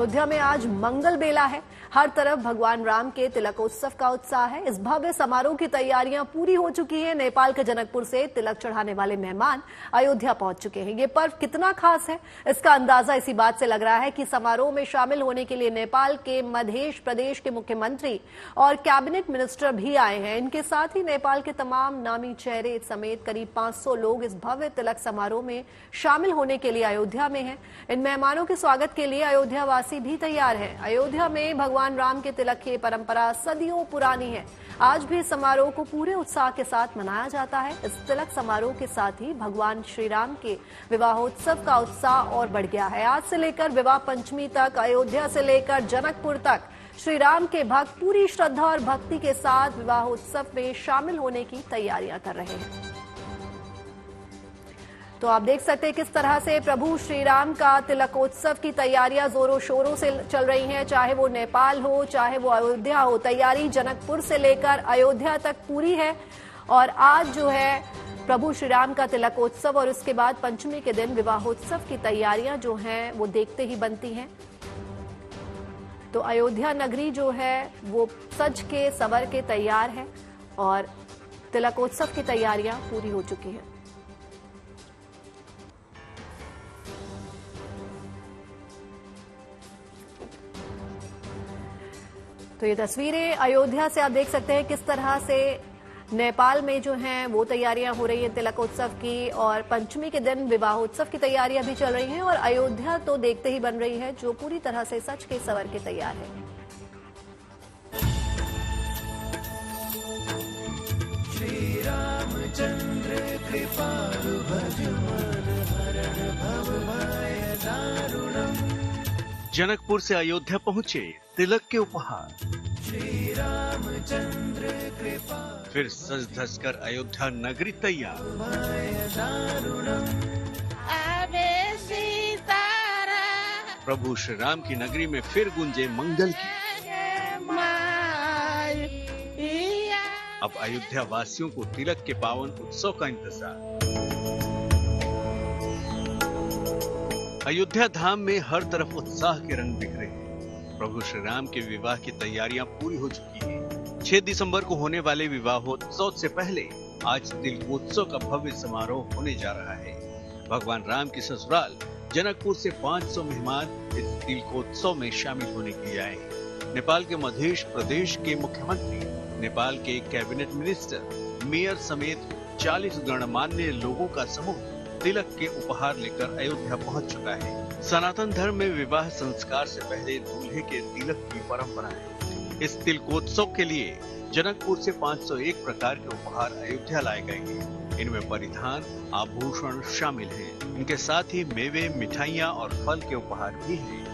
अयोध्या में आज मंगल बेला है। हर तरफ भगवान राम के तिलकोत्सव का उत्साह है। इस भव्य समारोह की तैयारियां पूरी हो चुकी हैं। नेपाल के जनकपुर से तिलक चढ़ाने वाले मेहमान अयोध्या पहुंच चुके हैं। ये पर्व कितना खास है, इसका अंदाजा इसी बात से लग रहा है कि समारोह में शामिल होने के लिए नेपाल के मध्य प्रदेश के मुख्यमंत्री और कैबिनेट मिनिस्टर भी आए हैं। इनके साथ ही नेपाल के तमाम नामी चेहरे समेत करीब 500 लोग इस भव्य तिलक समारोह में शामिल होने के लिए अयोध्या में हैं। इन मेहमानों के स्वागत के लिए अयोध्या भी तैयार है। अयोध्या में भगवान राम के तिलक की परंपरा सदियों पुरानी है। आज भी समारोह को पूरे उत्साह के साथ मनाया जाता है। इस तिलक समारोह के साथ ही भगवान श्री राम के विवाहोत्सव का उत्साह और बढ़ गया है। आज से लेकर विवाह पंचमी तक, अयोध्या से लेकर जनकपुर तक श्री राम के भक्त पूरी श्रद्धा और भक्ति के साथ विवाहोत्सव में शामिल होने की तैयारियां कर रहे हैं। तो आप देख सकते हैं किस तरह से प्रभु श्री राम का तिलकोत्सव की तैयारियां जोरों शोरों से चल रही हैं। चाहे वो नेपाल हो, चाहे वो अयोध्या हो, तैयारी जनकपुर से लेकर अयोध्या तक पूरी है। और आज जो है प्रभु श्री राम का तिलकोत्सव और उसके बाद पंचमी के दिन विवाहोत्सव की तैयारियां जो हैं वो देखते ही बनती हैं। तो अयोध्या नगरी जो है वो सज के संवर के तैयार है और तिलकोत्सव की तैयारियां पूरी हो चुकी हैं। तो ये तस्वीरें अयोध्या से आप देख सकते हैं किस तरह से नेपाल में जो हैं वो तैयारियां हो रही हैं तिलकोत्सव की, और पंचमी के दिन विवाहोत्सव की तैयारियां भी चल रही हैं। और अयोध्या तो देखते ही बन रही है जो पूरी तरह से सच के सवर के तैयार है। श्री रामचंद्र कृपालु भजमन हरण भव भय दारुणम्। जनकपुर से अयोध्या पहुंचे तिलक के उपहार। श्री रामचंद्र कृपा फिर सज धज कर अयोध्या नगरी तैयार। प्रभु श्री राम की नगरी में फिर गूंजे मंगल की। अब अयोध्या वासियों को तिलक के पावन उत्सव का इंतजार। अयोध्या धाम में हर तरफ उत्साह के रंग बिखरे हैं। प्रभु श्री राम के विवाह की तैयारियां पूरी हो चुकी हैं। 6 दिसंबर को होने वाले विवाहोत्सव से पहले आज तिलकोत्सव का भव्य समारोह होने जा रहा है। भगवान राम की ससुराल जनकपुर से 500 मेहमान इस तिलकोत्सव में शामिल होने के लिए आए हैं। नेपाल के मध्य प्रदेश के मुख्यमंत्री, नेपाल के कैबिनेट मिनिस्टर, मेयर समेत 40 गणमान्य लोगों का समूह तिलक के उपहार लेकर अयोध्या पहुंच चुका है। सनातन धर्म में विवाह संस्कार से पहले दूल्हे के तिलक की परंपरा है। इस तिलकोत्सव के लिए जनकपुर से 501 प्रकार के उपहार अयोध्या लाए गए हैं। इनमें परिधान, आभूषण शामिल हैं। इनके साथ ही मेवे, मिठाइयां और फल के उपहार भी हैं।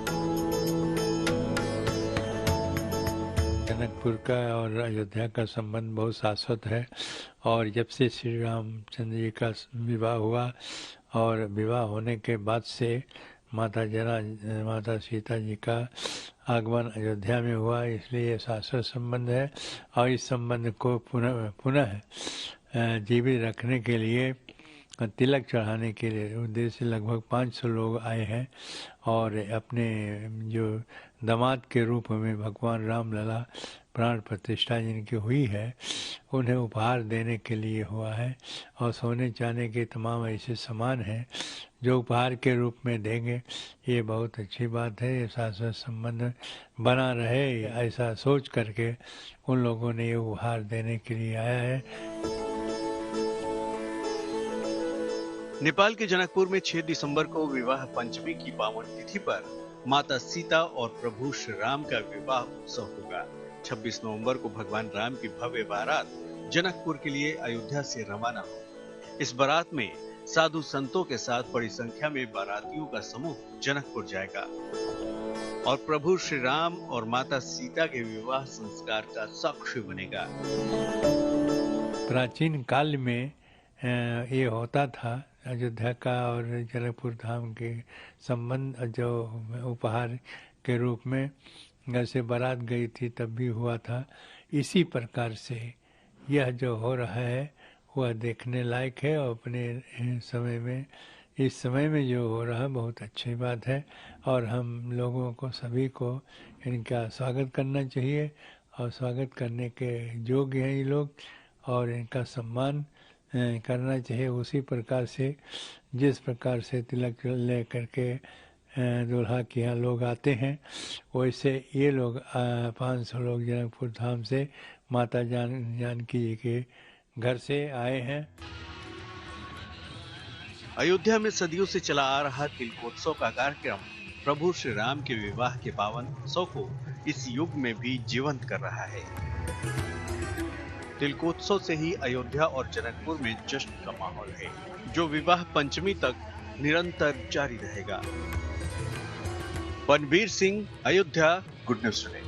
जनकपुर का और अयोध्या का संबंध बहुत शाश्वत है। और जब से श्री रामचंद्र जी का विवाह हुआ और विवाह होने के बाद से माता सीता जी का आगमन अयोध्या में हुआ, इसलिए शाश्वत संबंध है। और इस संबंध को पुनः जीवित रखने के लिए तिलक चढ़ाने के लिए उद्देश्य से लगभग 500 लोग आए हैं। और अपने जो दामाद के रूप में भगवान राम लला प्राण प्रतिष्ठा जिनकी हुई है उन्हें उपहार देने के लिए हुआ है। और सोने चांदी के तमाम ऐसे सामान हैं जो उपहार के रूप में देंगे। ये बहुत अच्छी बात है। ये शाश्वत संबंध बना रहे ऐसा सोच करके उन लोगों ने ये उपहार देने के लिए आया है। नेपाल के जनकपुर में 6 दिसंबर को विवाह पंचमी की पावन तिथि पर माता सीता और प्रभु श्री राम का विवाह उत्सव होगा। 26 नवंबर को भगवान राम की भव्य बारात जनकपुर के लिए अयोध्या से रवाना हो। इस बारात में साधु संतों के साथ बड़ी संख्या में बारातियों का समूह जनकपुर जाएगा और प्रभु श्री राम और माता सीता के विवाह संस्कार का साक्षी बनेगा। प्राचीन काल में ये होता था। अयोध्या का और जनकपुर धाम के संबंध जो उपहार के रूप में जैसे बारात गई थी तब भी हुआ था। इसी प्रकार से यह जो हो रहा है वह देखने लायक है और अपने समय में इस समय में जो हो रहा है बहुत अच्छी बात है और हम लोगों को सभी को इनका स्वागत करना चाहिए और स्वागत करने के योग्य हैं ये लोग और इनका सम्मान करना चाहिए उसी प्रकार से जिस प्रकार से तिलक ले करके दूल्हा के यहाँ लोग आते हैं वैसे ये लोग 500 लोग जनकपुर धाम से माता जानकी जी के घर से आए हैं। अयोध्या में सदियों से चला आ रहा तिलकोत्सव का कार्यक्रम प्रभु श्री राम के विवाह के पावन उत्सव को इस युग में भी जीवंत कर रहा है। तिलकोत्सव से ही अयोध्या और जनकपुर में जश्न का माहौल है जो विवाह पंचमी तक निरंतर जारी रहेगा। Banvir Singh, Ayodhya, good news today.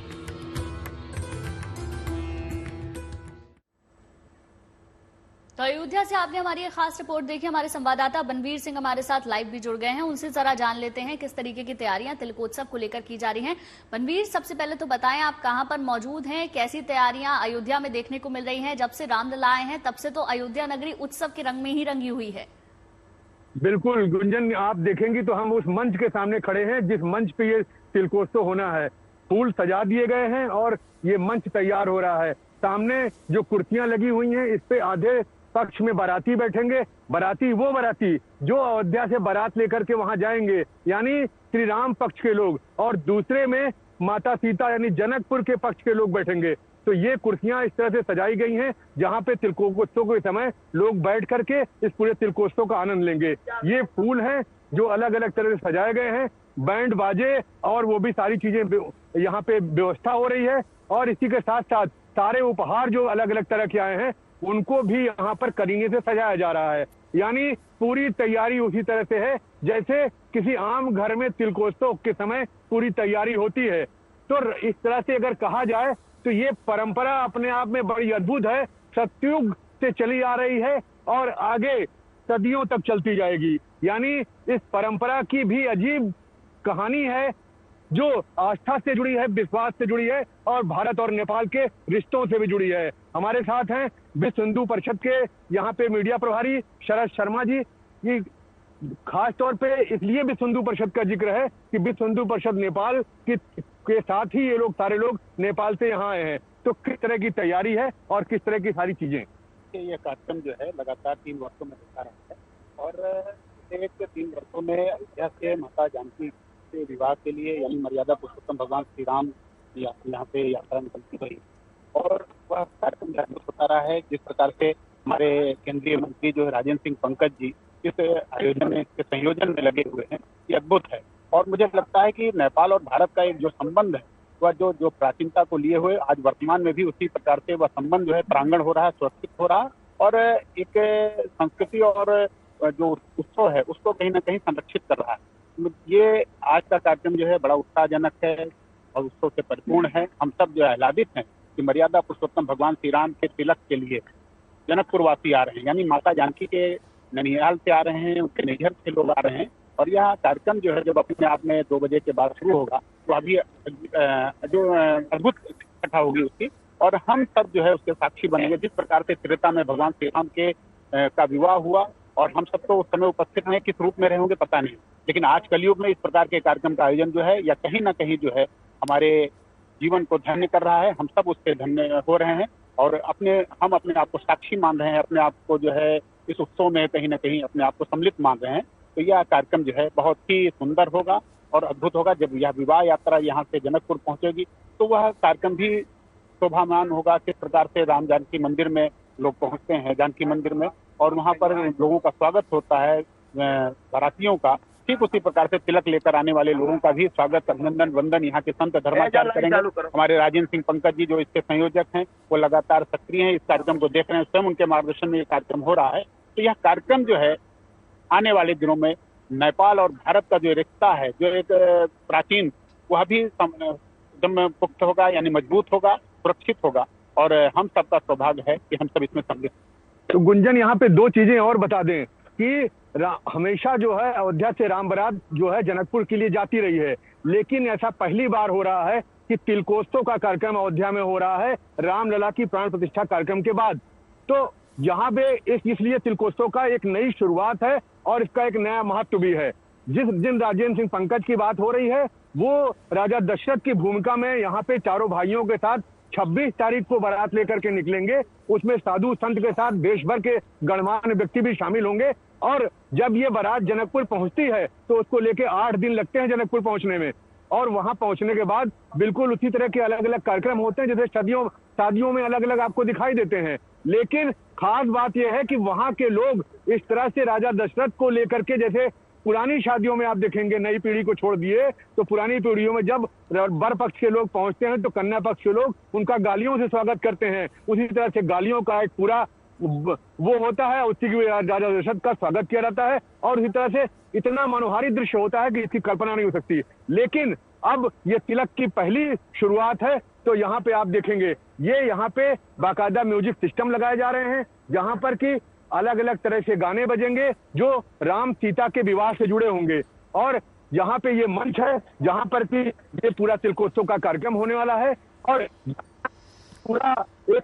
तो अयोध्या से आपने हमारी एक खास रिपोर्ट देखी। हमारे संवाददाता बनवीर सिंह हमारे साथ लाइव भी जुड़ गए हैं, उनसे जरा जान लेते हैं किस तरीके की तैयारियां तिलकोत्सव को लेकर की जा रही हैं। बनवीर, सबसे पहले तो बताएं आप कहां पर मौजूद हैं, कैसी तैयारियां अयोध्या में देखने को मिल रही हैं? जब से रामलला आए हैं तब से तो अयोध्या नगरी उत्सव के रंग में ही रंगी हुई है। बिल्कुल गुंजन, आप देखेंगी तो हम उस मंच के सामने खड़े हैं जिस मंच पे ये तिलकोत्सव होना है। फूल सजा दिए गए हैं और ये मंच तैयार हो रहा है। सामने जो कुर्सियां लगी हुई हैं इस पे आधे पक्ष में बाराती बैठेंगे। बाराती वो बाराती जो अयोध्या से बारात लेकर के वहां जाएंगे, यानी श्री राम पक्ष के लोग, और दूसरे में माता सीता यानी जनकपुर के पक्ष के लोग बैठेंगे। तो ये कुर्सियां इस तरह से सजाई गई हैं जहां पे तिलकोत्सव के समय लोग बैठ करके इस पूरे तिलकोत्सव का आनंद लेंगे। ये फूल हैं जो अलग अलग तरह से सजाए गए हैं, बैंड बाजे और वो भी सारी चीजें यहाँ पे व्यवस्था हो रही है। और इसी के साथ साथ सारे उपहार जो अलग अलग तरह के आए हैं उनको भी यहाँ पर करीने से सजाया जा रहा है। यानी पूरी तैयारी उसी तरह से है जैसे किसी आम घर में तिलकोत्सव के समय पूरी तैयारी होती है। तो इस तरह से अगर कहा जाए तो ये परंपरा अपने आप में बड़ी अद्भुत है, सतयुग से चली आ रही है और आगे सदियों तक चलती जाएगी। यानी इस परंपरा की भी अजीब कहानी है जो आस्था से जुड़ी है, विश्वास से जुड़ी है और भारत और नेपाल के रिश्तों से भी जुड़ी है। हमारे साथ हैं विश्व हिंदू परिषद के यहाँ पे मीडिया प्रभारी शरद शर्मा जी। ये खास तौर पे इसलिए विश्व हिंदू परिषद का जिक्र है कि विश्व हिंदू परिषद नेपाल के साथ ही ये लोग सारे लोग नेपाल से यहाँ आए हैं। तो किस तरह की तैयारी है और किस तरह की सारी चीजें? ये कार्यक्रम जो है लगातार 3 वर्षों में होता रहा है और पिछले 3 वर्षों में अयोध्या से माता जानकी के विवाह के लिए यानी मर्यादा पुरुषोत्तम भगवान श्री राम यहाँ पे यात्रा निकलती रही और वह कार्यक्रम जागरूक होता रहा है। जिस प्रकार से हमारे केंद्रीय मंत्री जो है राजेंद्र सिंह पंकज जी इस आयोजन में इसके संयोजन में लगे हुए हैं, ये अद्भुत है। और मुझे लगता है कि नेपाल और भारत का एक जो संबंध है वह जो प्राचीनता को लिए हुए आज वर्तमान में भी उसी प्रकार से वह संबंध जो है प्रांगण हो रहा है, सुरक्षित हो रहा है और एक संस्कृति और जो उत्सव है उसको कहीं ना कहीं संरक्षित कर रहा है। ये आज का कार्यक्रम जो है बड़ा उत्साहजनक है और उत्सव से परिपूर्ण है। हम सब जो है आह्लादित हैं कि मर्यादा पुरुषोत्तम भगवान श्री राम के तिलक के लिए जनकपुर वासी आ रहे हैं, यानी माता जानकी के ननिहाल से आ रहे हैं, उनके नैहर से लोग आ रहे हैं। और यह कार्यक्रम जो है जब अपने आप में 2 बजे के बाद शुरू होगा तो अभी जो अद्भुत कथा होगी उसकी और हम सब जो है उसके साक्षी बनेंगे। जिस प्रकार से त्रेता में भगवान श्री राम के का विवाह हुआ और हम सब तो उस समय उपस्थित हैं, किस रूप में रहेंगे पता नहीं, लेकिन आज कलयुग में इस प्रकार के कार्यक्रम का आयोजन जो है या कहीं ना कहीं जो है हमारे जीवन को धन्य कर रहा है। हम सब उससे धन्य हो रहे हैं और हम अपने आप को साक्षी मान रहे हैं, अपने आप को जो है इस उत्सव में कहीं ना कहीं अपने आप को सम्मिलित मान रहे हैं। तो यह कार्यक्रम जो है बहुत ही सुंदर होगा और अद्भुत होगा। जब यह विवाह यात्रा यहाँ से जनकपुर पहुंचेगी तो वह कार्यक्रम भी शोभामान होगा। किस प्रकार से राम जानकी मंदिर में लोग पहुंचते हैं, जानकी मंदिर में, और वहां पर लोगों का स्वागत होता है बारातियों का, ठीक उसी प्रकार से तिलक लेकर आने वाले लोगों का भी स्वागत, अभिनंदन, वंदन यहाँ के संत धर्माचार्य करेंगे। हमारे राजेंद्र सिंह पंकज जी जो इसके संयोजक हैं वो लगातार सक्रिय हैं, इस कार्यक्रम को देख रहे हैं, स्वयं उनके मार्गदर्शन में ये कार्यक्रम हो रहा है। तो यह कार्यक्रम जो है आने वाले दिनों में नेपाल और भारत का जो रिश्ता है, जो एक प्राचीन, वह भी एकदम पुख्त होगा, यानी मजबूत होगा, सुरक्षित होगा और हम सबका सौभाग्य है कि हम सब इसमें सम्मिलित। तो गुंजन यहाँ पे 2 चीजें और बता दें कि हमेशा जो है अयोध्या से राम बारात जो है जनकपुर के लिए जाती रही है, लेकिन ऐसा पहली बार हो रहा है कि तिलकोत्सव का कार्यक्रम अयोध्या में हो रहा है रामलला की प्राण प्रतिष्ठा कार्यक्रम के बाद। तो यहाँ पे इसलिए तिलकोत्सव का एक नई शुरुआत है और इसका एक नया महत्व भी है। जिन राजेंद्र सिंह पंकज की बात हो रही है वो राजा दशरथ की भूमिका में यहाँ पे चारों भाइयों के साथ 26 तारीख को बारात लेकर के निकलेंगे। उसमें साधु संत के साथ देश भर के गणमान्य व्यक्ति भी शामिल होंगे और जब ये बारात जनकपुर पहुंचती है तो उसको लेके 8 दिन लगते हैं जनकपुर पहुंचने में। और वहां पहुंचने के बाद बिल्कुल उसी तरह के अलग अलग कार्यक्रम होते हैं जैसे शादियों में अलग अलग आपको दिखाई देते हैं। लेकिन खास बात यह है कि वहां के लोग इस तरह से राजा दशरथ को लेकर के, जैसे पुरानी शादियों में आप देखेंगे, नई पीढ़ी को छोड़ दिए तो पुरानी पीढ़ियों में जब वर पक्ष के लोग पहुंचते हैं तो कन्या पक्ष के लोग उनका गालियों से स्वागत करते हैं। उसी तरह से गालियों का एक पूरा वो होता है, उसी की राजा दशरथ का स्वागत किया जाता है और इसी तरह से इतना मनोहारी दृश्य होता है कि इसकी कल्पना नहीं हो सकती। लेकिन अब ये तिलक की पहली शुरुआत है तो यहाँ पे आप देखेंगे ये यहाँ पे बाकायदा म्यूजिक सिस्टम लगाए जा रहे हैं जहाँ पर कि अलग अलग तरह से गाने बजेंगे जो राम सीता के विवाह से जुड़े होंगे। और यहाँ पे ये मंच है जहाँ पर कि ये पूरा तिलकोत्सव का कार्यक्रम होने वाला है और पूरा एक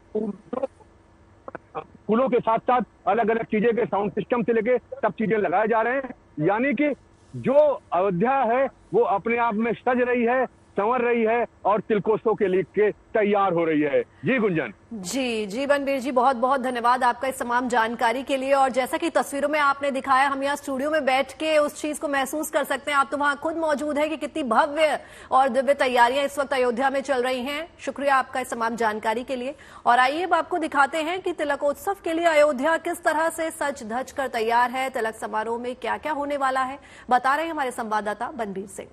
फूलों के साथ साथ अलग अलग चीजें के साउंड सिस्टम से लेके सब चीजें लगाए जा रहे हैं। यानी कि जो अयोध्या है वो अपने आप में सज रही है, संवर रही है और तिलकोत्सव के लिए तैयार हो रही है। जी गुंजन। जी बनवीर जी, बहुत बहुत धन्यवाद आपका इस तमाम जानकारी के लिए। और जैसा कि तस्वीरों में आपने दिखाया, हम यहाँ स्टूडियो में बैठ के उस चीज को महसूस कर सकते हैं। आप तो वहां खुद मौजूद है कि कितनी भव्य और दिव्य तैयारियां इस वक्त अयोध्या में चल रही हैं। शुक्रिया आपका इस तमाम जानकारी के लिए। और आइए अब आपको दिखाते हैं कि तिलकोत्सव के लिए अयोध्या किस तरह से सज धज कर तैयार है, तिलक समारोह में क्या क्या होने वाला है, बता रहे हैं हमारे संवाददाता बनवीर सिंह।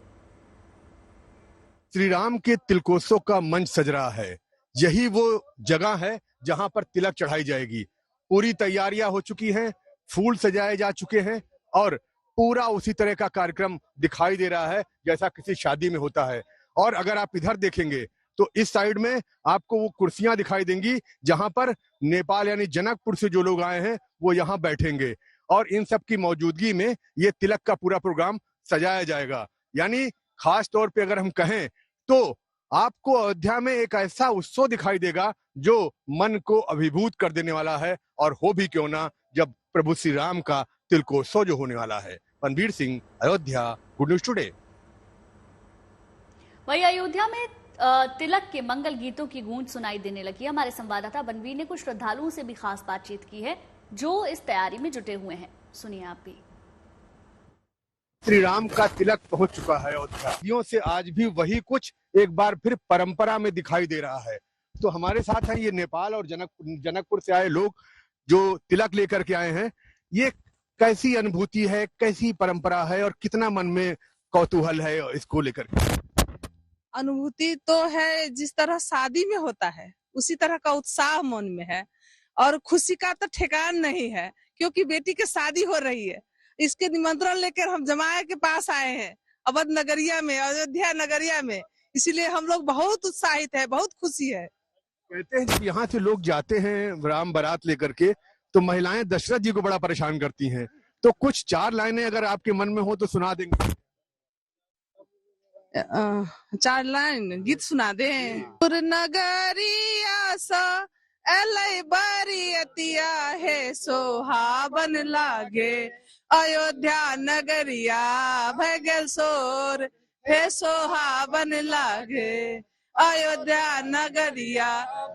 श्री राम के तिलकोत्सव का मंच सज रहा है। यही वो जगह है जहां पर तिलक चढ़ाई जाएगी। पूरी तैयारियां हो चुकी हैं, फूल सजाए जा चुके हैं और पूरा उसी तरह का कार्यक्रम दिखाई दे रहा है जैसा किसी शादी में होता है। और अगर आप इधर देखेंगे तो इस साइड में आपको वो कुर्सियां दिखाई देंगी जहां पर नेपाल यानी जनकपुर से जो लोग आए हैं वो यहाँ बैठेंगे और इन सब की मौजूदगी में ये तिलक का पूरा प्रोग्राम सजाया जाएगा। यानी खास तौर पे अगर हम कहें तो आपको अयोध्या में एक ऐसा उत्सव दिखाई देगा जो मन को अभिभूत कर देने वाला है और हो भी क्यों ना जब प्रभु श्री राम का तिलकोत्सव जो होने वाला है। Banvir Singh, Ayodhya, good news today. वही अयोध्या में तिलक के मंगल गीतों की गूंज सुनाई देने लगी। हमारे संवाददाता बनवीर ने कुछ श्रद्धालुओं से भी खास बातचीत की है जो इस तैयारी में जुटे हुए हैं। सुनिए आप भी। श्री राम का तिलक पहुंच चुका है अयोध्या। सदियों से आज भी वही कुछ एक बार फिर परंपरा में दिखाई दे रहा है। तो हमारे साथ हैं ये नेपाल और जनकपुर से आए लोग जो तिलक लेकर के आए हैं। ये कैसी अनुभूति है, कैसी परंपरा है और कितना मन में कौतूहल है इसको लेकर? अनुभूति तो है, जिस तरह शादी में होता है उसी तरह का उत्साह मन में है और खुशी का तो ठिकान नहीं है क्योंकि बेटी की शादी हो रही है। इसके निमंत्रण लेकर हम जमाया के पास आए हैं अवध नगरिया में, अयोध्या नगरिया में। इसीलिए हम लोग बहुत उत्साहित है, बहुत खुशी है। कहते हैं जब यहाँ से लोग जाते हैं राम बारात लेकर के तो महिलाएं दशरथ जी को बड़ा परेशान करती हैं। तो कुछ 4 लाइनें अगर आपके मन में हो तो सुना देंगे। 4 लाइन गीत सुना दें। नगरिया सा एलै बारियतिया है सोहावन लागे, अयोध्या नगरिया भगल सोर हे सोहावन लागे, अयोध्या नगरिया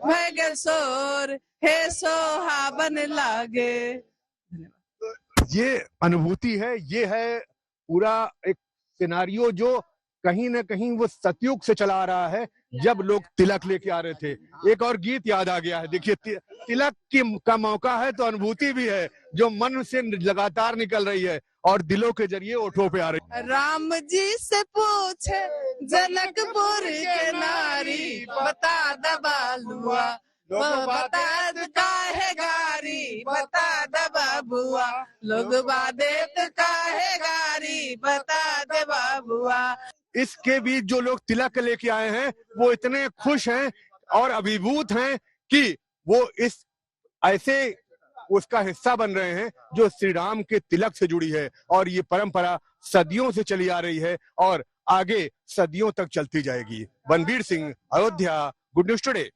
भगल सोर हे सोहावन लागे। ये अनुभूति है, ये है पूरा एक सिनारियो जो कहीं न कहीं वो सतयुग से चला आ रहा है जब लोग तिलक लेके आ रहे थे। एक और गीत याद आ गया है, देखिए तिलक का मौका है तो अनुभूति भी है जो मन से लगातार निकल रही है और दिलों के जरिए ओठों पे आ रही है। राम जी से पूछे जनकपुर के नारी, बता दबालुआ बता काहे गारी, बता दबा बुआ लोग बादेत काहे गारी, बता दे बाबुआ। इसके बीच जो लोग तिलक लेके आए हैं वो इतने खुश हैं और अभिभूत हैं कि वो इस ऐसे उसका हिस्सा बन रहे हैं जो श्री राम के तिलक से जुड़ी है और ये परंपरा सदियों से चली आ रही है और आगे सदियों तक चलती जाएगी। Banvir Singh, Ayodhya, good news today.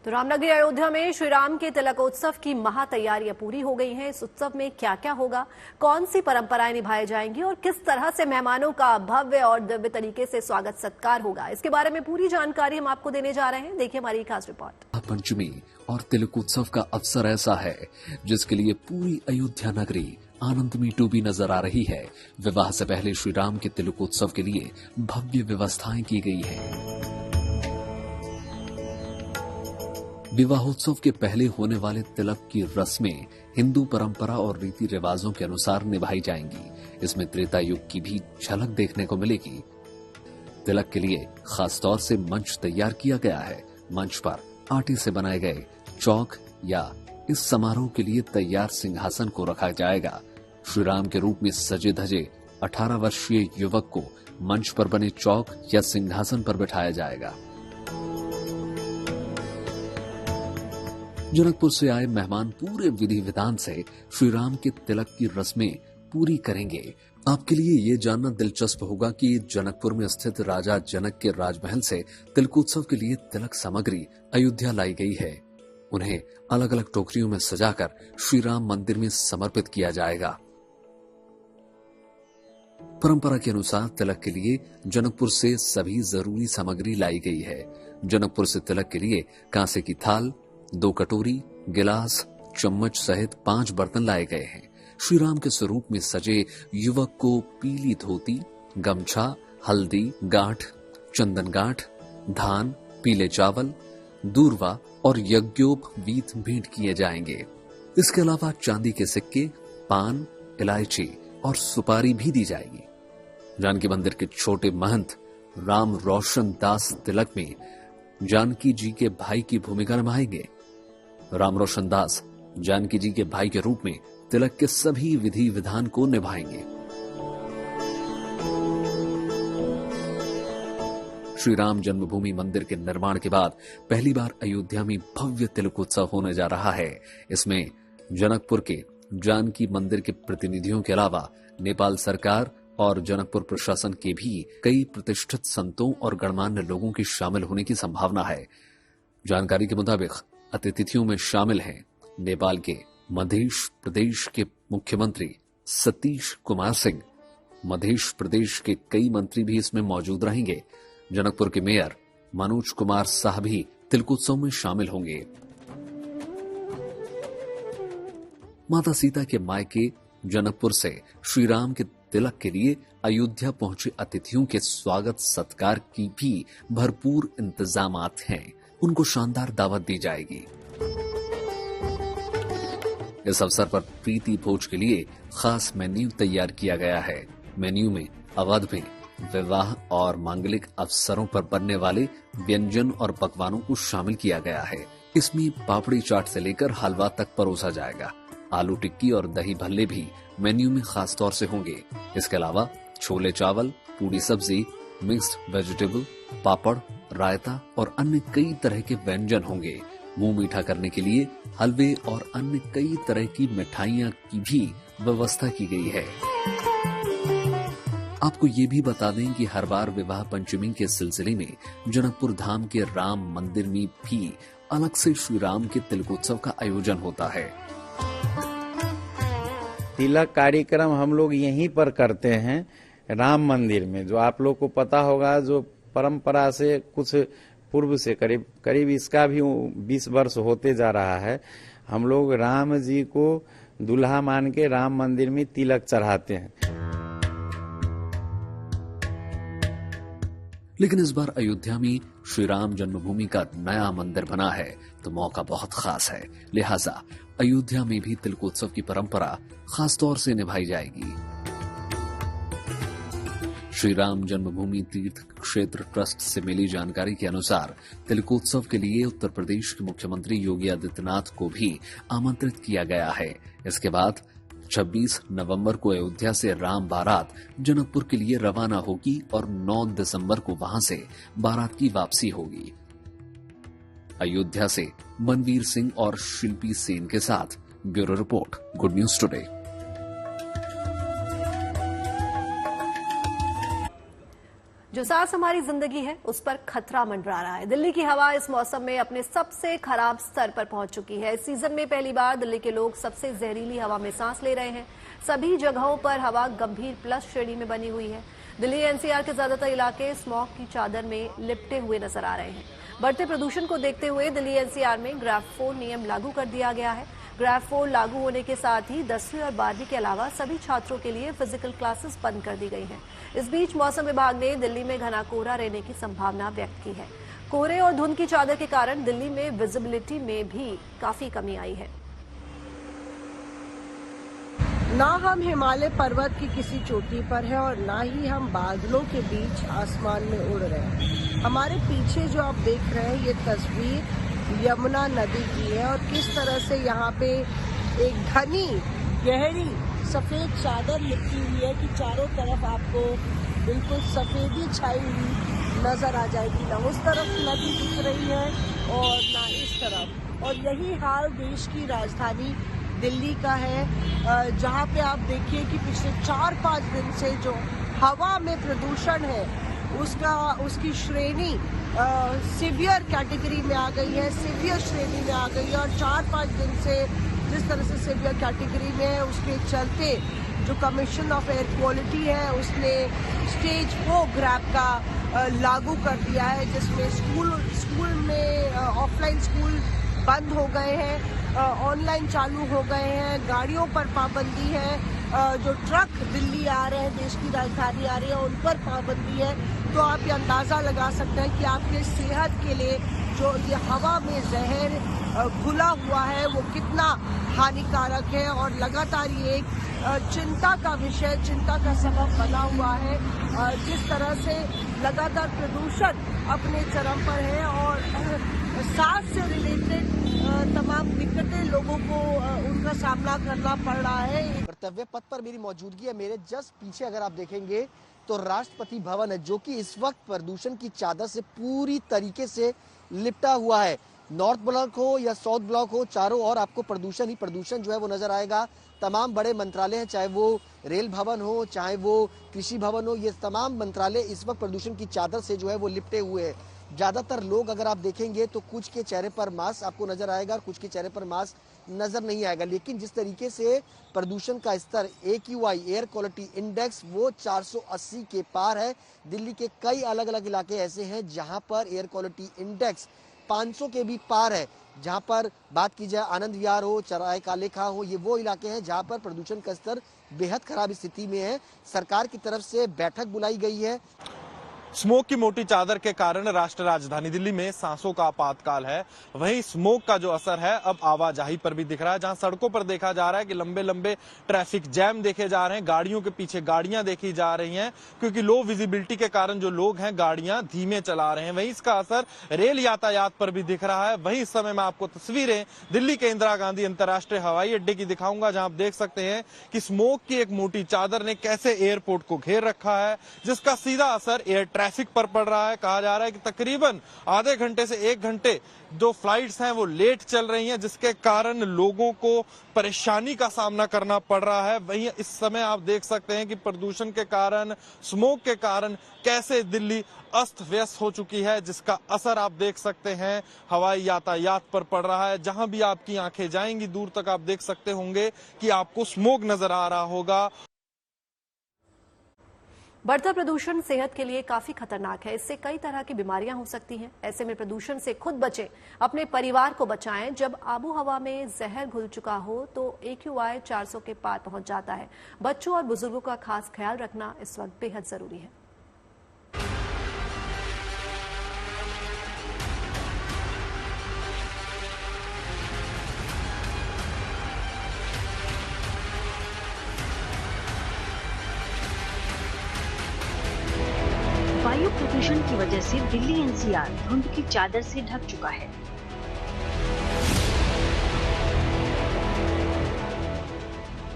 तो रामनगरी अयोध्या में श्री राम के तिलकोत्सव की महा तैयारियां पूरी हो गई हैं। इस उत्सव में क्या क्या होगा, कौन सी परंपराएं निभाई जाएंगी और किस तरह से मेहमानों का भव्य और दिव्य तरीके से स्वागत सत्कार होगा, इसके बारे में पूरी जानकारी हम आपको देने जा रहे हैं। देखिए हमारी खास रिपोर्ट। पंचमी और तिलकोत्सव का अवसर ऐसा है जिसके लिए पूरी अयोध्या नगरी आनंद में डूबी नजर आ रही है। विवाह से पहले श्री राम के तिलकोत्सव के लिए भव्य व्यवस्थाएं की गई है। विवाहोत्सव के पहले होने वाले तिलक की रस्में हिंदू परंपरा और रीति रिवाजों के अनुसार निभाई जाएंगी। इसमें त्रेता युग की भी झलक देखने को मिलेगी। तिलक के लिए खास तौर से मंच तैयार किया गया है। मंच पर आटे से बनाए गए चौक या इस समारोह के लिए तैयार सिंहासन को रखा जाएगा। श्री राम के रूप में सजे धजे 18 वर्षीय युवक को मंच पर बने चौक या सिंहासन पर बिठाया जाएगा। जनकपुर से आए मेहमान पूरे विधि विधान से श्री राम के तिलक की रस्में पूरी करेंगे। आपके लिए ये जानना दिलचस्प होगा कि जनकपुर में स्थित राजा जनक के राजमहल से तिलकोत्सव के लिए तिलक सामग्री अयोध्या लाई गई है। उन्हें अलग अलग टोकरियों में सजाकर श्री राम मंदिर में समर्पित किया जाएगा। परंपरा के अनुसार तिलक के लिए जनकपुर से सभी जरूरी सामग्री लाई गई है। जनकपुर से तिलक के लिए कांसे की थाल, 2 कटोरी, गिलास, चम्मच सहित 5 बर्तन लाए गए हैं। श्री राम के स्वरूप में सजे युवक को पीली धोती, गमछा, हल्दी, गांठ, चंदन गांठ, धान, पीले चावल, दूर्वा और यज्ञोपवीत भेंट किए जाएंगे। इसके अलावा चांदी के सिक्के, पान, इलायची और सुपारी भी दी जाएगी। जानकी मंदिर के छोटे महंत राम रोशन दास तिलक में जानकी जी के भाई की भूमिका निभाएंगे। राम रोशन दास जानकी जी के भाई के रूप में तिलक के सभी विधि विधान को निभाएंगे। श्री राम जन्मभूमि मंदिर के निर्माण के बाद पहली बार अयोध्या में भव्य तिलकोत्सव होने जा रहा है। इसमें जनकपुर के जानकी मंदिर के प्रतिनिधियों के अलावा नेपाल सरकार और जनकपुर प्रशासन के भी कई प्रतिष्ठित संतों और गणमान्य लोगों के शामिल होने की संभावना है। जानकारी के मुताबिक अतिथियों में शामिल हैं नेपाल के मध्य प्रदेश के मुख्यमंत्री सतीश कुमार सिंह। मध्य प्रदेश के कई मंत्री भी इसमें मौजूद रहेंगे। जनकपुर के मेयर मनोज कुमार साह भी तिलकोत्सव में शामिल होंगे। माता सीता के मायके जनकपुर से श्री राम के तिलक के लिए अयोध्या पहुंचे अतिथियों के स्वागत सत्कार की भी भरपूर इंतजामात हैं। उनको शानदार दावत दी जाएगी। इस अवसर पर प्रीति भोज के लिए खास मेन्यू तैयार किया गया है। मेन्यू में अवध में विवाह और मांगलिक अवसरों पर बनने वाले व्यंजन और पकवानों को शामिल किया गया है। इसमें पापड़ी चाट से लेकर हलवा तक परोसा जाएगा। आलू टिक्की और दही भल्ले भी मेन्यू में खास तौर से होंगे। इसके अलावा छोले चावल, पूरी सब्जी, मिक्स्ड वेजिटेबल, पापड़, रायता और अन्य कई तरह के व्यंजन होंगे। मुंह मीठा करने के लिए हलवे और अन्य कई तरह की मिठाइयां की भी व्यवस्था की गई है। आपको ये भी बता दें कि हर बार विवाह पंचमी के सिलसिले में जनकपुर धाम के राम मंदिर में भी अलग से श्री राम के तिलकोत्सव का आयोजन होता है। तिलक कार्यक्रम हम लोग यहीं पर करते हैं राम मंदिर में। जो आप लोग को पता होगा, जो परंपरा से कुछ पूर्व से करीब इसका भी 20 वर्ष होते जा रहा है। हम लोग राम जी को दूल्हा मान के राम मंदिर में तिलक चढ़ाते हैं। लेकिन इस बार अयोध्या में श्री राम जन्मभूमि का नया मंदिर बना है तो मौका बहुत खास है। लिहाजा अयोध्या में भी तिलकोत्सव की परंपरा खास तौर से निभाई जाएगी। श्री राम जन्मभूमि तीर्थ क्षेत्र ट्रस्ट से मिली जानकारी के अनुसार तिलकोत्सव के लिए उत्तर प्रदेश के मुख्यमंत्री योगी आदित्यनाथ को भी आमंत्रित किया गया है। इसके बाद 26 नवंबर को अयोध्या से राम बारात जनकपुर के लिए रवाना होगी और 9 दिसंबर को वहां से बारात की वापसी होगी। अयोध्या से मनवीर सिंह और शिल्पी सेन के साथ bureau report, good news today. जो सांस हमारी जिंदगी है उस पर खतरा मंडरा रहा है। दिल्ली की हवा इस मौसम में अपने सबसे खराब स्तर पर पहुंच चुकी है। इस सीजन में पहली बार दिल्ली के लोग सबसे जहरीली हवा में सांस ले रहे हैं। सभी जगहों पर हवा गंभीर प्लस श्रेणी में बनी हुई है। दिल्ली एनसीआर के ज्यादातर इलाके स्मॉग की चादर में लिपटे हुए नजर आ रहे हैं। बढ़ते प्रदूषण को देखते हुए दिल्ली एनसीआर में ग्राफ 4 नियम लागू कर दिया गया है। ग्राफ 4 लागू होने के साथ ही 10वीं और 12वीं के अलावा सभी छात्रों के लिए फिजिकल क्लासेस बंद कर दी गई हैं। इस बीच मौसम विभाग ने दिल्ली में घना कोहरा रहने की संभावना व्यक्त की है। कोहरे और धुंध की चादर के कारण दिल्ली में विजिबिलिटी में भी काफी कमी आई है। ना हम हिमालय पर्वत की किसी चोटी पर है और ना ही हम बादलों के बीच आसमान में उड़ रहे हैं। हमारे पीछे जो आप देख रहे हैं ये तस्वीर यमुना नदी की है और किस तरह से यहाँ पे एक घनी गहरी सफेद चादर लिपटी हुई है कि चारों तरफ आपको बिल्कुल सफेदी छाई हुई नजर आ जाएगी। ना उस तरफ नदी दिख रही है और ना इस तरफ। और यही हाल देश की राजधानी दिल्ली का है, जहाँ पे आप देखिए कि पिछले 4-5 दिन से जो हवा में प्रदूषण है उसकी श्रेणी सीवियर कैटेगरी में आ गई है, सीवियर श्रेणी में आ गई है। और 4-5 दिन से जिस तरह से सीवियर कैटेगरी में है उसके चलते जो कमीशन ऑफ एयर क्वालिटी है उसने स्टेज 4 ग्रैप का लागू कर दिया है, जिसमें स्कूल में ऑफलाइन स्कूल बंद हो गए हैं, ऑनलाइन चालू हो गए हैं, गाड़ियों पर पाबंदी है, जो ट्रक दिल्ली आ रहे हैं, देश की राजधानी आ रही है, उन पर पाबंदी है। तो आप ये अंदाजा लगा सकते हैं कि आपके सेहत के लिए जो ये हवा में जहर घुला हुआ है वो कितना हानिकारक है। और लगातार ये एक चिंता का विषय, चिंता का सबब बना हुआ है। जिस तरह से लगातार प्रदूषण अपने चरम पर है और सांस से रिलेटेड तमाम दिक्कतें लोगों को उनका सामना करना पड़ रहा है। कर्तव्य पथ पर मेरी मौजूदगी है। मेरे जस्ट पीछे अगर आप देखेंगे तो राष्ट्रपति भवन है, जो कि इस वक्त प्रदूषण की चादर से पूरी तरीके से लिपटा हुआ है। नॉर्थ ब्लॉक हो या साउथ ब्लॉक हो, चारों ओर आपको प्रदूषण ही प्रदूषण जो है वो नजर आएगा। तमाम बड़े मंत्रालय हैं, चाहे वो रेल भवन हो, चाहे वो कृषि भवन हो, ये तमाम मंत्रालय इस वक्त प्रदूषण की चादर से जो है वो लिपटे हुए हैं। ज्यादातर लोग अगर आप देखेंगे तो कुछ के चेहरे पर मास्क आपको नजर आएगा और कुछ के चेहरे पर मास्क नजर नहीं आएगा। लेकिन जिस तरीके से प्रदूषण का स्तर AQI एयर क्वालिटी इंडेक्स वो 480 के पार है। दिल्ली के कई अलग अलग इलाके ऐसे हैं जहां पर एयर क्वालिटी इंडेक्स 500 के भी पार है। जहां पर बात की जाए आनंद विहार हो, चराय काले खां हो, ये वो इलाके हैं जहां पर प्रदूषण का स्तर बेहद खराब स्थिति में है। सरकार की तरफ से बैठक बुलाई गई है। स्मोक की मोटी चादर के कारण राष्ट्रीय राजधानी दिल्ली में सांसों का आपातकाल है। वहीं स्मोक का जो असर है अब आवाजाही पर भी दिख रहा है, जहां सड़कों पर देखा जा रहा है कि लंबे लंबे ट्रैफिक जैम देखे जा रहे हैं, गाड़ियों के पीछे गाड़ियां देखी जा रही हैं, क्योंकि लो विजिबिलिटी के कारण जो लोग हैं गाड़ियां धीमे चला रहे हैं। वहीं इसका असर रेल यातायात पर भी दिख रहा है। वहीं इस समय मैं आपको तस्वीरें दिल्ली के इंदिरा गांधी अंतर्राष्ट्रीय हवाई अड्डे की दिखाऊंगा, जहां आप देख सकते हैं कि स्मोक की एक मोटी चादर ने कैसे एयरपोर्ट को घेर रखा है, जिसका सीधा असर एयर ट्रैफिक पर पड़ रहा है। कहा जा रहा है कि तकरीबन आधे घंटे से 1 घंटे जो फ्लाइट्स हैं वो लेट चल रही हैं, जिसके कारण लोगों को परेशानी का सामना करना पड़ रहा है। वहीं इस समय आप देख सकते हैं कि प्रदूषण के कारण, स्मोक के कारण कैसे दिल्ली अस्त व्यस्त हो चुकी है, जिसका असर आप देख सकते हैं हवाई यातायात पर पड़ रहा है। जहां भी आपकी आंखें जाएंगी दूर तक आप देख सकते होंगे कि आपको स्मोक नजर आ रहा होगा। बढ़ता प्रदूषण सेहत के लिए काफी खतरनाक है। इससे कई तरह की बीमारियां हो सकती हैं। ऐसे में प्रदूषण से खुद बचें, अपने परिवार को बचाएं। जब आबो हवा में जहर घुल चुका हो तो AQI 400 के पार पहुंच जाता है। बच्चों और बुजुर्गों का खास ख्याल रखना इस वक्त बेहद जरूरी है। वायु प्रदूषण की वजह से दिल्ली NCR धुंध की चादर से ढक चुका है।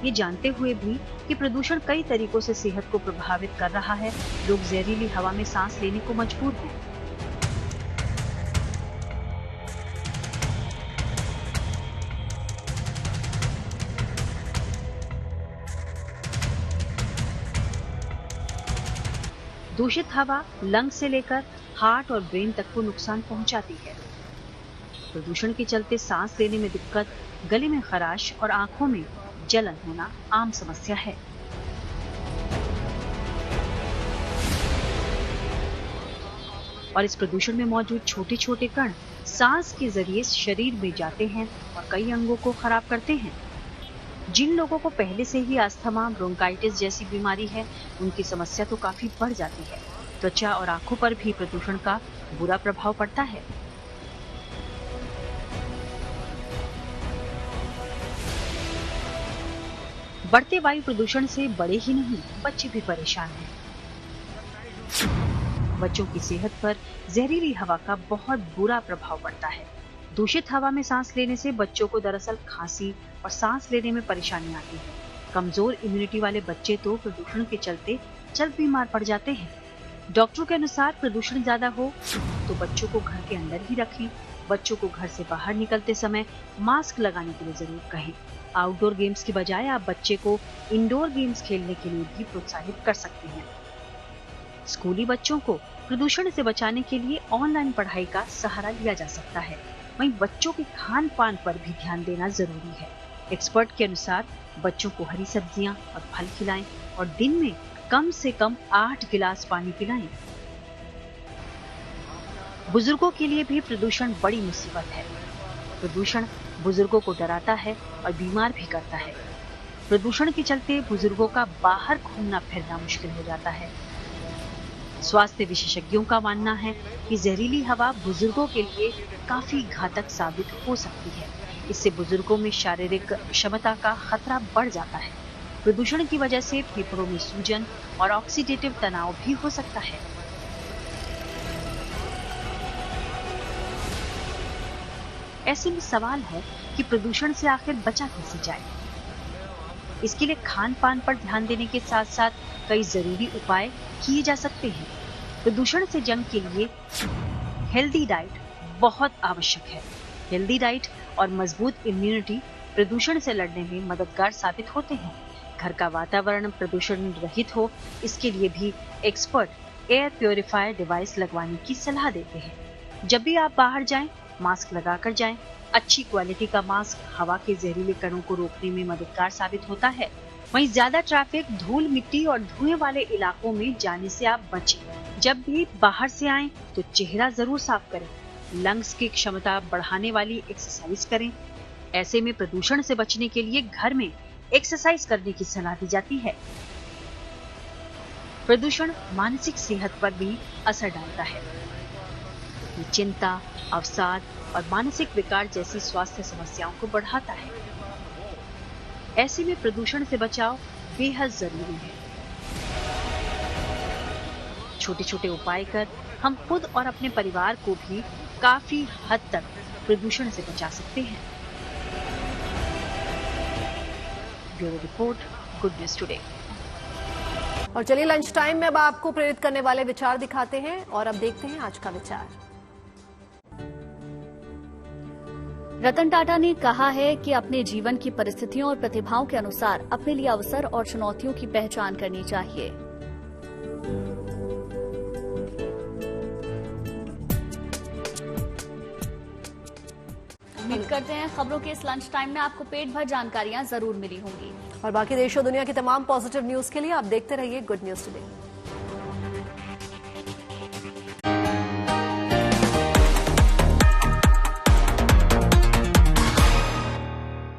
ये जानते हुए भी कि प्रदूषण कई तरीकों से सेहत को प्रभावित कर रहा है, लोग जहरीली हवा में सांस लेने को मजबूर हैं। दूषित हवा लंग से लेकर हार्ट और ब्रेन तक को नुकसान पहुंचाती है। प्रदूषण के चलते सांस लेने में दिक्कत, गले में खराश और आंखों में जलन होना आम समस्या है। और इस प्रदूषण में मौजूद छोटे छोटे कण सांस के जरिए शरीर में जाते हैं और कई अंगों को खराब करते हैं। जिन लोगों को पहले से ही अस्थमा, ब्रोंकाइटिस जैसी बीमारी है, उनकी समस्या तो काफी बढ़ जाती है। त्वचा और आंखों पर भी प्रदूषण का बुरा प्रभाव पड़ता है। बढ़ते वायु प्रदूषण से बड़े ही नहीं, बच्चे भी परेशान हैं। बच्चों की सेहत पर जहरीली हवा का बहुत बुरा प्रभाव पड़ता है। दूषित हवा में सांस लेने से बच्चों को दरअसल खांसी और सांस लेने में परेशानी आती है। कमजोर इम्यूनिटी वाले बच्चे तो प्रदूषण के चलते जल्द बीमार पड़ जाते हैं। डॉक्टरों के अनुसार प्रदूषण ज्यादा हो तो बच्चों को घर के अंदर ही रखें। बच्चों को घर से बाहर निकलते समय मास्क लगाने के लिए जरूर कहें। आउटडोर गेम्स की बजाय आप बच्चे को इंडोर गेम्स खेलने के लिए भी प्रोत्साहित कर सकते हैं। स्कूली बच्चों को प्रदूषण से बचाने के लिए ऑनलाइन पढ़ाई का सहारा लिया जा सकता है। वहीं बच्चों के खान पान पर भी ध्यान देना जरूरी है। एक्सपर्ट के अनुसार बच्चों को हरी सब्जियां और फल खिलाएं और दिन में कम से कम 8 गिलास पानी पिलाएं। बुजुर्गों के लिए भी प्रदूषण बड़ी मुसीबत है। प्रदूषण बुजुर्गों को डराता है और बीमार भी करता है। प्रदूषण के चलते बुजुर्गों का बाहर घूमना फिरना मुश्किल हो जाता है। स्वास्थ्य विशेषज्ञों का मानना है कि जहरीली हवा बुजुर्गों के लिए काफी घातक साबित हो सकती है। इससे बुजुर्गों में शारीरिक क्षमता का खतरा बढ़ जाता है। प्रदूषण की वजह से फेफड़ों में सूजन और ऑक्सीडेटिव तनाव भी हो सकता है। ऐसे में सवाल है कि प्रदूषण से आखिर बचा कैसे जाए। इसके लिए खान पान पर ध्यान देने के साथ साथ कई जरूरी उपाय किए जा सकते हैं। प्रदूषण से जंग के लिए हेल्दी डाइट बहुत आवश्यक है। हेल्दी डाइट और मजबूत इम्यूनिटी प्रदूषण से लड़ने में मददगार साबित होते हैं। घर का वातावरण प्रदूषण रहित हो, इसके लिए भी एक्सपर्ट एयर प्योरीफायर डिवाइस लगवाने की सलाह देते हैं। जब भी आप बाहर जाएं, मास्क लगाकर जाएं। अच्छी क्वालिटी का मास्क हवा के जहरीले कणों को रोकने में मददगार साबित होता है। वहीं ज्यादा ट्रैफिक, धूल, मिट्टी और धुएं वाले इलाकों में जाने से आप बचें। जब भी बाहर से आएं तो चेहरा जरूर साफ करें। लंग्स की क्षमता बढ़ाने वाली एक्सरसाइज करें। ऐसे में प्रदूषण से बचने के लिए घर में एक्सरसाइज करने की सलाह दी जाती है। प्रदूषण मानसिक सेहत पर भी असर डालता है। ये चिंता, अवसाद और मानसिक विकार जैसी स्वास्थ्य समस्याओं को बढ़ाता है। ऐसे में प्रदूषण से बचाव बेहद जरूरी है। छोटे छोटे उपाय कर हम खुद और अपने परिवार को भी काफी हद तक प्रदूषण से बचा सकते हैं। Bureau report, good news today. और चलिए लंच टाइम में अब आपको प्रेरित करने वाले विचार दिखाते हैं और अब देखते हैं आज का विचार। रतन टाटा ने कहा है कि अपने जीवन की परिस्थितियों और प्रतिभाओं के अनुसार अपने लिए अवसर और चुनौतियों की पहचान करनी चाहिए। उम्मीद करते हैं खबरों के इस लंच टाइम में आपको पेट भर जानकारियां जरूर मिली होंगी। और बाकी देश और दुनिया की तमाम पॉजिटिव न्यूज के लिए आप देखते रहिए गुड न्यूज टुडे।